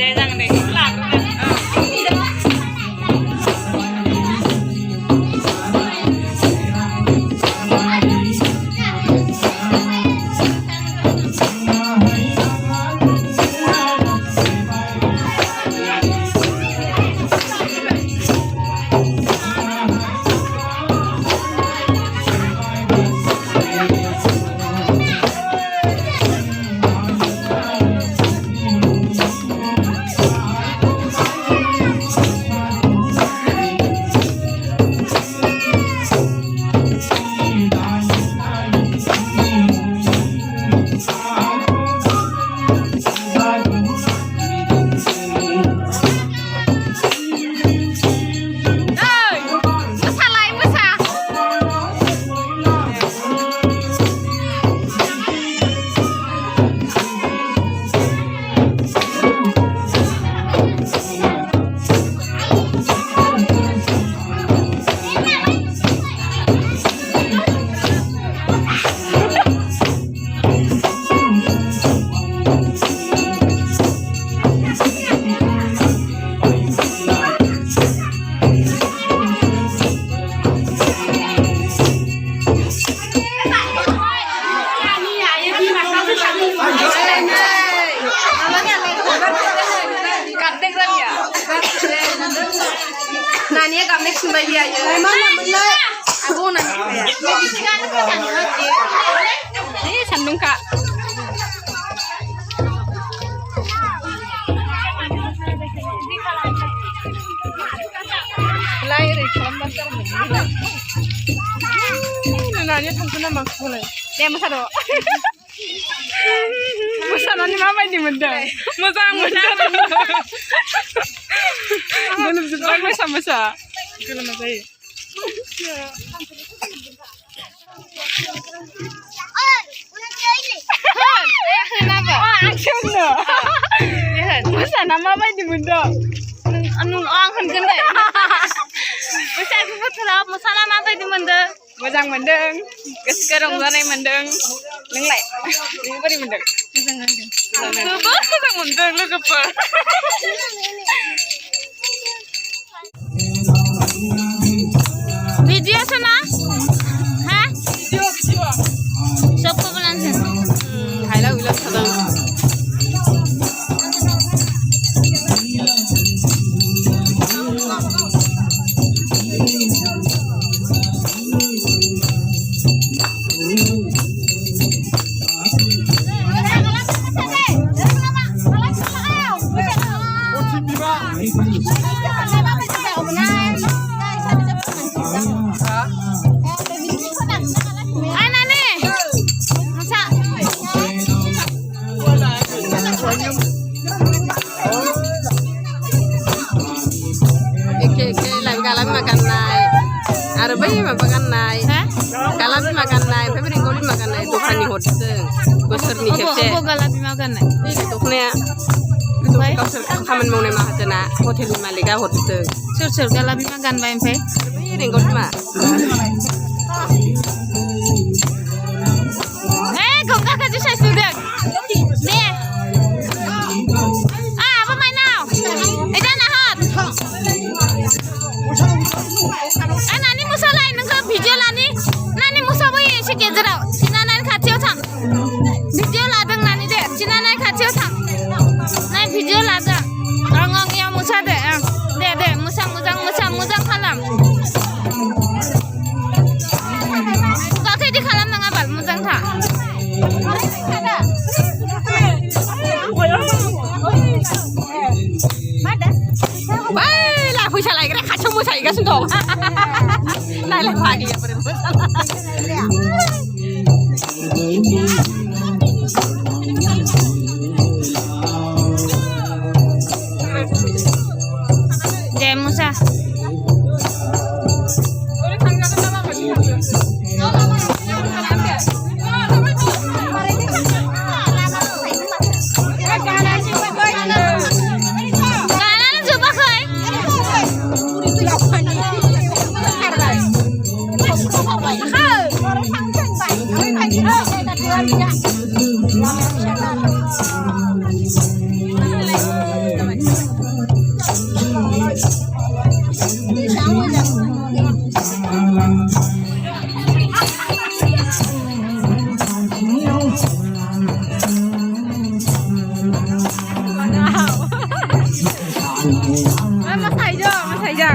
deh jangan deh Nanya kami sembah dia aja. Mana mulai? Aku nanya kayak. Ini sandung kak. Lahir di kolam besar begini. Nanya tangkuna maksudnya. Dia masa do. Masa nanya mama ini mendang. Masa mendang. Belum sempat masa. Kalau masa ini. Kenapa? Action no. Masa nama apa ini bunda? Anu orang kan kena. Masa aku betul masa nama apa ini bunda? Mojang mendeng, kesekarang zanai mendeng, nenglai, ini beri mendeng. Mojang mendeng. Mojang mendeng, lu kepa. Video sana? Hah? Video. Siapa bulan sen? Hai lah, ulang sedang. Arbai makan naik, galabi makan naik, tapi ringgoli makan naik, tuhan ni hotel, besar ni kece. Apa galabi makan naik? Ini tuhnya, kau kamen mau nema hajana, hotel ni malika hotel. Sur galabi makan bayi pe? Tapi ringgoli mak. Kau kakak tu saya sudah. Ni. Apa main now? Jangan hot. Nani musa lain nengkau video lani, nani musa boleh sikit jerau. Cina nani kacau thang, video ladang nani deh. Cina nani kacau thang, nani video ladang. Orang yang musa deh, deh musa muzang kalam. Kau kau di kalam nengah bal muzang thang. Baiklah, pusat lagi nak kacau musa ikan sendok. Nai leh pagi ya berdua. Jai musa. Orang มาใส่เด้อมาใส่จ้ะ